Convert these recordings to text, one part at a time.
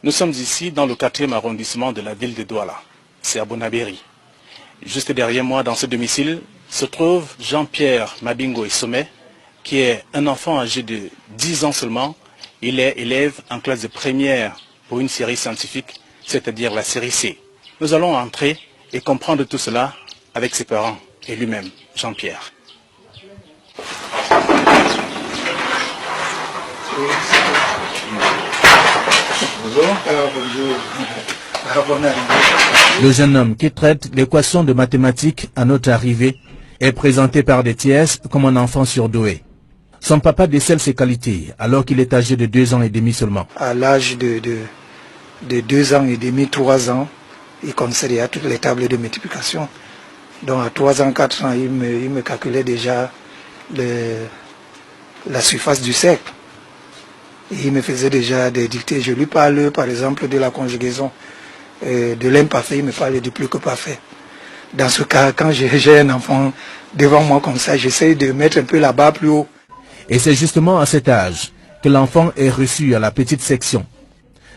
Nous sommes ici dans le 4e arrondissement de la ville de Douala. C'est à Bonabéry. Juste derrière moi, dans ce domicile, se trouve Jean-Pierre Mabingo Isomé, qui est un enfant âgé de 10 ans seulement. Il est élève en classe de première pour une série scientifique, c'est-à-dire la série C. Nous allons entrer et comprendre tout cela avec ses parents et lui-même, Jean-Pierre. Le jeune homme qui traite l'équation de mathématiques à notre arrivée est présenté par des tiers comme un enfant surdoué. Son papa décèle ses qualités alors qu'il est âgé de 2 ans et demi seulement. À l'âge de 2 ans et demi, 3 ans, il connaissait déjà toutes les tables de multiplication. Donc à 3 ans, 4 ans, il me calculait déjà la surface du cercle. Et il me faisait déjà des dictées. Je lui parle par exemple de la conjugaison de l'imparfait, il me parle du plus que parfait. Dans ce cas, quand j'ai un enfant devant moi comme ça, j'essaie de mettre un peu la barre plus haut. Et c'est justement à cet âge que l'enfant est reçu à la petite section.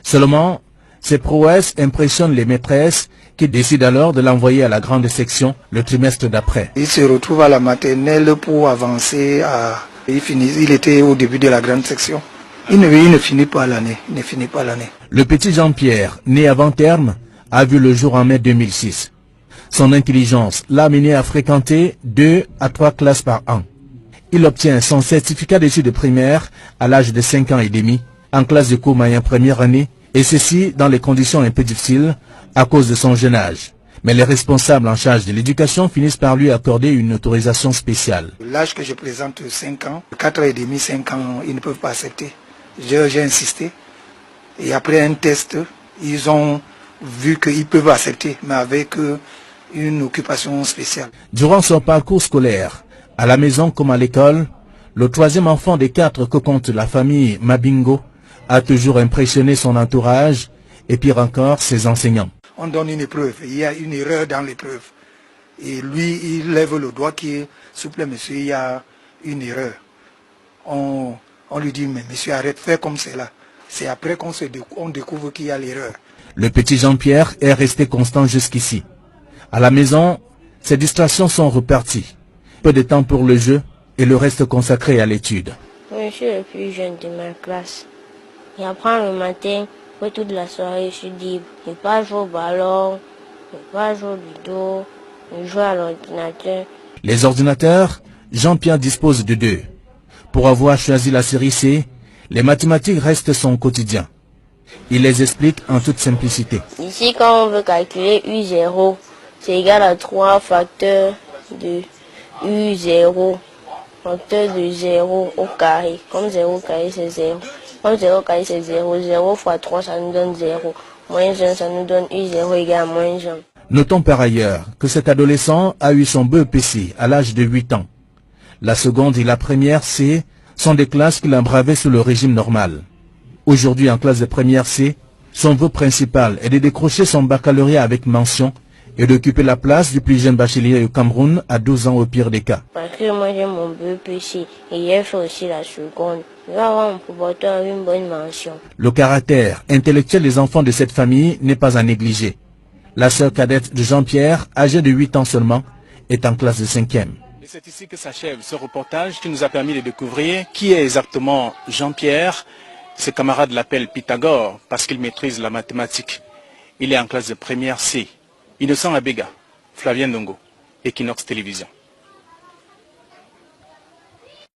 Seulement, ses prouesses impressionnent les maîtresses qui décident alors de l'envoyer à la grande section le trimestre d'après. Il se retrouve à la maternelle pour avancer à... Il était au début de la grande section. Il ne finit pas l'année. Le petit Jean-Pierre, né avant terme, a vu le jour en mai 2006. Son intelligence l'a amené à fréquenter 2 à 3 classes par an. Il obtient son certificat d'études primaires à l'âge de 5 ans et demi, en classe de cours moyen première année, et ceci dans les conditions un peu difficiles à cause de son jeune âge. Mais les responsables en charge de l'éducation finissent par lui accorder une autorisation spéciale. L'âge que je présente, 5 ans, 4 ans et demi, 5 ans, ils ne peuvent pas accepter. J'ai insisté. Et après un test, ils ont vu qu'ils peuvent accepter, mais avec une occupation spéciale. Durant son parcours scolaire, à la maison comme à l'école, le 3e enfant des 4 que compte la famille Mabingo a toujours impressionné son entourage et pire encore ses enseignants. On donne une épreuve, il y a une erreur dans l'épreuve. Et lui, il lève le doigt qui est, s'il vous plaît monsieur, il y a une erreur. On lui dit, mais monsieur, arrête, fais comme cela. C'est après qu'on découvre qu'il y a l'erreur. Le petit Jean-Pierre est resté constant jusqu'ici. À la maison, ses distractions sont reparties. Peu de temps pour le jeu et le reste consacré à l'étude. Je suis le plus jeune de ma classe. J'apprends le matin, toute la soirée, je suis libre. Je ne vais pas jouer au ballon, je ne vais pas jouer au ludo, je joue à l'ordinateur. Les ordinateurs, Jean-Pierre dispose de 2. Pour avoir choisi la série C, les mathématiques restent son quotidien. Il les explique en toute simplicité. Ici, quand on veut calculer U0, c'est égal à 3 facteurs de U0, facteur de 0 au carré. Comme 0 au carré, c'est 0. Comme 0 au carré, c'est 0. 0 fois 3, ça nous donne 0. Moins 1, ça nous donne U0 égale à moins 1. Notons par ailleurs que cet adolescent a eu son BEPC à l'âge de 8 ans. La seconde et la première C sont des classes qu'il a bravées sous le régime normal. Aujourd'hui en classe de première C, son vœu principal est de décrocher son baccalauréat avec mention et d'occuper la place du plus jeune bachelier au Cameroun à 12 ans au pire des cas. Parce que moi j'ai mon BEPC et j'ai fait aussi la seconde. Je vais avoir mon promoteur avec une bonne mention. Le caractère intellectuel des enfants de cette famille n'est pas à négliger. La sœur cadette de Jean-Pierre, âgée de 8 ans seulement, est en classe de 5e. Et c'est ici que s'achève ce reportage qui nous a permis de découvrir qui est exactement Jean-Pierre. Ses camarades l'appellent Pythagore parce qu'il maîtrise la mathématique. Il est en classe de première C. Innocent Abega, Flavien Ndongo, Equinox Télévision.